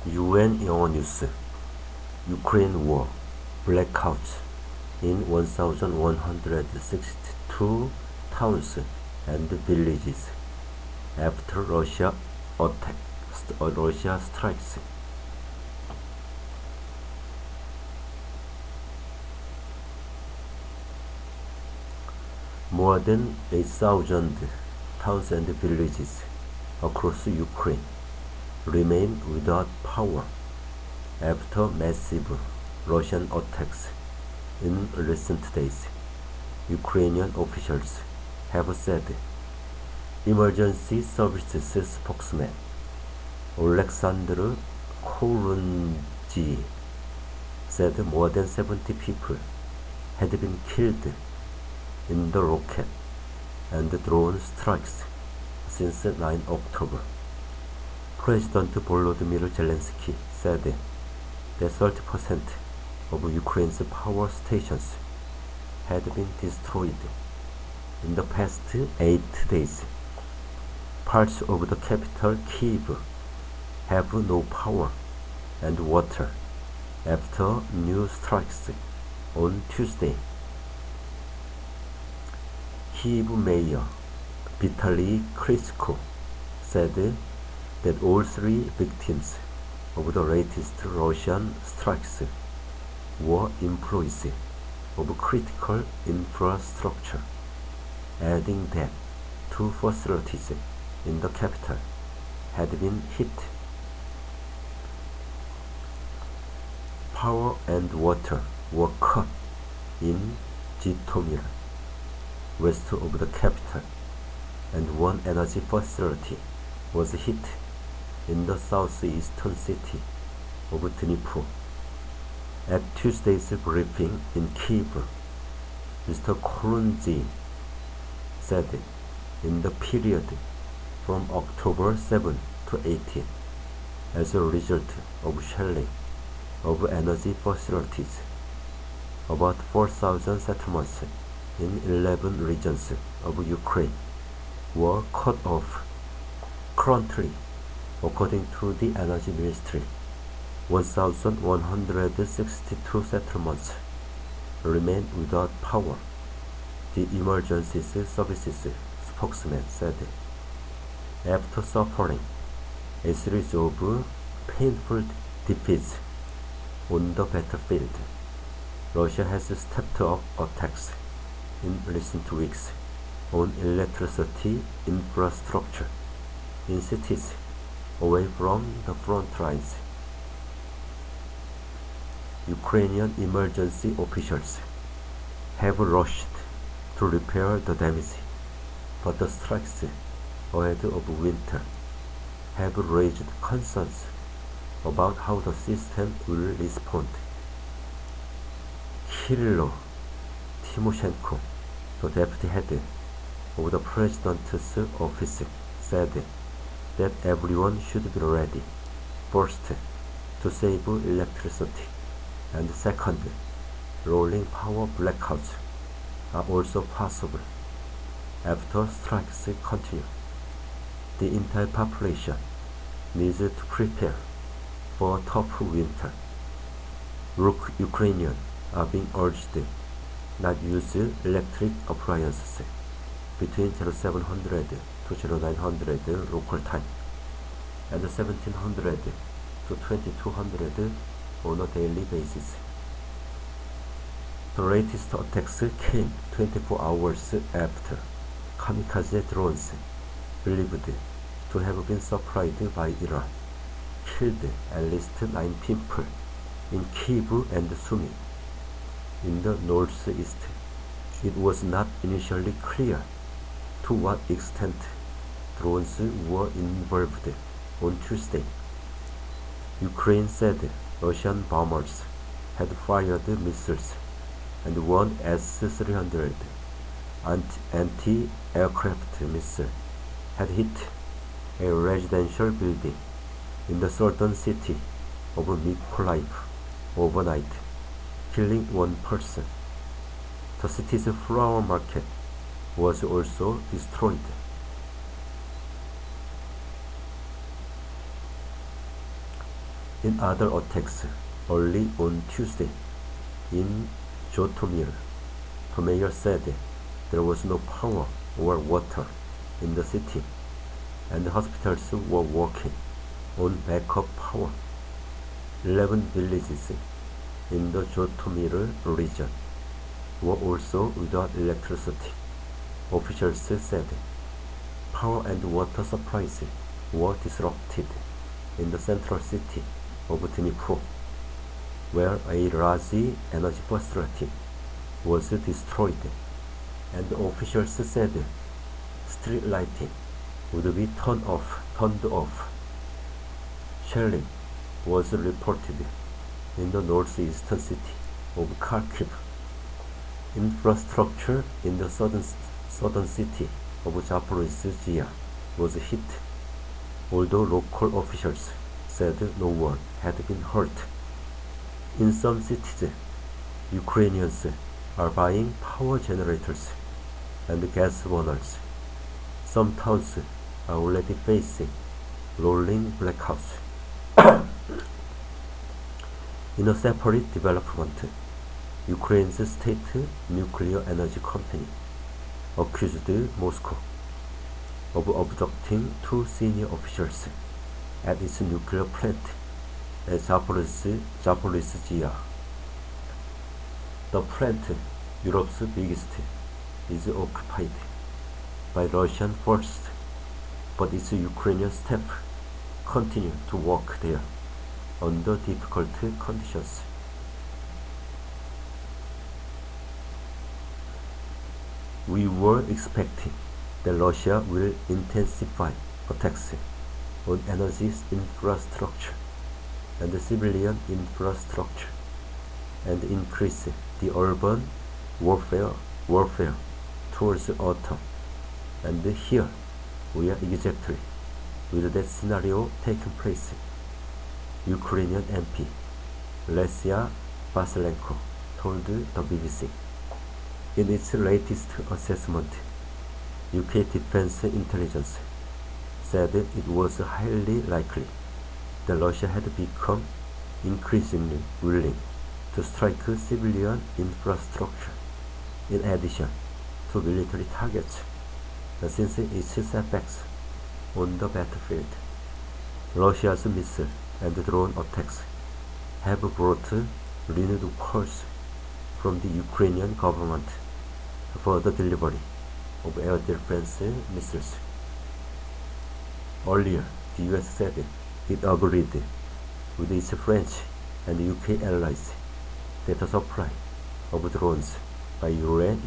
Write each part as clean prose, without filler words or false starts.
UN 영어뉴스 Ukraine war Blackouts in 1,162 towns and villages after Russia strikes. More than 8,000 towns and villages across Ukraine remain without power after massive Russian attacks in recent days, Ukrainian officials have said. Emergency Services spokesman Alexander Korunji said more than 70 people had been killed in the rocket and drone strikes since 9 October. President Volodymyr Zelensky said that 30% of Ukraine's power stations had been destroyed in the past 8 days. Parts of the capital Kyiv have no power and water after new strikes on Tuesday. Kyiv Mayor Vitaly Klitschko said that all 3 victims of the latest Russian strikes were employees of critical infrastructure, adding that 2 facilities in the capital had been hit. Power and water were cut in Zhytomyr, west of the capital, and 1 energy facility was hit in the southeastern city of Dnipro. At Tuesday's briefing in Kyiv, Mr. Korunji said in the period from October 7 to 18, as a result of shelling of energy facilities, about 4,000 settlements in 11 regions of Ukraine were cut off. Currently, according to the Energy Ministry, 1,162 settlements remain without power, the Emergency Services spokesman said. After suffering a series of painful defeats on the battlefield, Russia has stepped up attacks in recent weeks on electricity infrastructure in cities away from the front lines. Ukrainian emergency officials have rushed to repair the damage, but the strikes ahead of winter have raised concerns about how the system will respond. Kirill Timoshenko, the deputy head of the president's office, said that everyone should be ready, first, to save electricity, and second, rolling power blackouts are also possible after strikes continue. The entire population needs to prepare for a tough winter. Ukrainians are being urged not use electric appliances between 0700 to 0900 local time and 1700 to 2200 on a daily basis. The latest attacks came 24 hours after kamikaze drones believed to have been supplied by Iran killed at least 9 people in Kyiv and Sumy. In the northeast, it was not initially clear to what extent drones were involved on Tuesday. Ukraine said Russian bombers had fired missiles and one S-300 anti-aircraft missile had hit a residential building in the southern city of Mykolaiv overnight, killing 1 person. The city's flower market was also destroyed. In other attacks, early on Tuesday, in Zhytomyr, the mayor said there was no power or water in the city, and hospitals were working on backup power. 11 villages in the Zhytomyr region were also without electricity. Officials said power and water supplies were disrupted in the central city of Dnipro, where a large energy facility was destroyed, and officials said street lighting would be turned off. Shelling was reported in the northeastern city of Kharkiv. Infrastructure in the southern city of Zaporizhzhia was hit, although local officials said no one had been hurt. In some cities, Ukrainians are buying power generators and gas burners. Some towns are already facing rolling blackouts. In a separate development, Ukraine's state nuclear energy company accused Moscow of abducting 2 senior officials at its nuclear plant at Zaporizhzhia. The plant, Europe's biggest, is occupied by Russian forces, but its Ukrainian staff continue to work there under difficult conditions. We were expecting that Russia will intensify attacks on energy infrastructure and civilian infrastructure and increase the urban warfare towards autumn. And here we are exactly with that scenario taking place, Ukrainian MP Lesia Vasilenko told the BBC. In its latest assessment, UK Defense Intelligence said it was highly likely that Russia had become increasingly willing to strike civilian infrastructure in addition to military targets, since its setbacks on the battlefield. Russia's missile and drone attacks have brought renewed calls from the Ukrainian government for the delivery of air defense missiles. Earlier, the US said it agreed with its French and UK allies that the supply of drones by Iran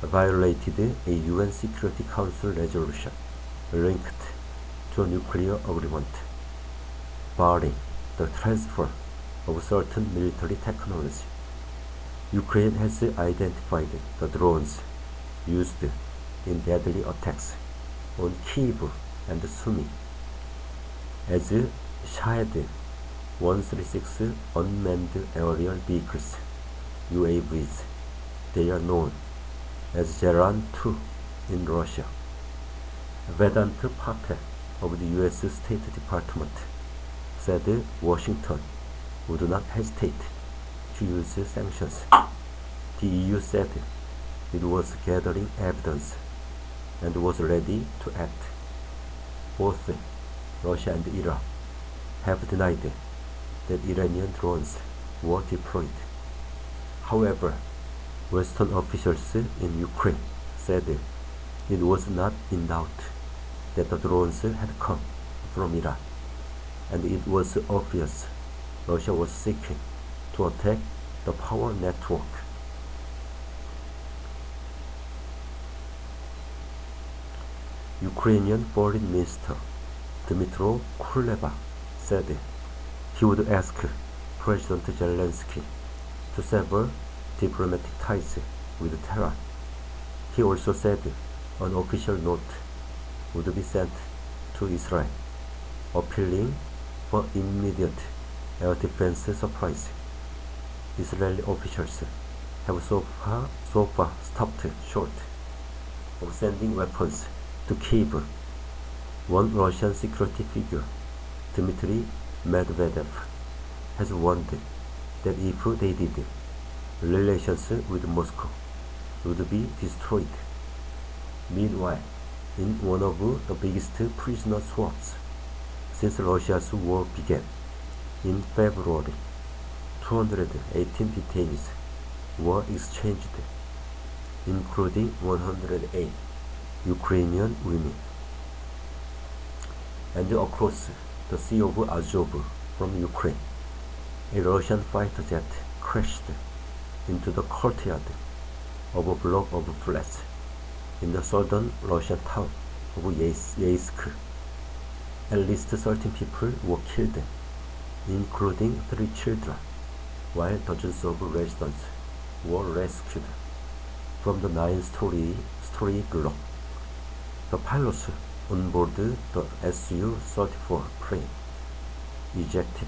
violated a UN Security Council resolution linked to a nuclear agreement, barring the transfer of certain military technology. Ukraine has identified the drones used in deadly attacks on Kyiv and Sumy as Shahed 136 unmanned aerial vehicles, UAVs. They are known as Zeran-2 in Russia. Vedant Patel of the US State Department said Washington would not hesitate to use sanctions. The EU said it was gathering evidence and was ready to act. Both Russia and Iran have denied that Iranian drones were deployed. However, Western officials in Ukraine said it was not in doubt that the drones had come from Iran, and it was obvious Russia was seeking to attack the power network. Ukrainian Foreign Minister Dmytro Kuleba said he would ask President Zelensky to sever diplomatic ties with Tehran. He also said an official note would be sent to Israel, appealing for immediate air defense supplies. Israeli officials have so far stopped short of sending weapons to Kyiv. One Russian security figure Dmitry Medvedev has warned that if they did, relations with Moscow would be destroyed. Meanwhile, in one of the biggest prisoner swaps since Russia's war began in February, 218 detainees were exchanged, including 108 Ukrainian women. And across the Sea of Azov from Ukraine, a Russian fighter jet crashed into the courtyard of a block of flats in the southern Russian town of Yeisk. At least 13 people were killed, including 3 children, while dozens of residents were rescued from the 9-story block. The pilots on board the Su-34 plane ejected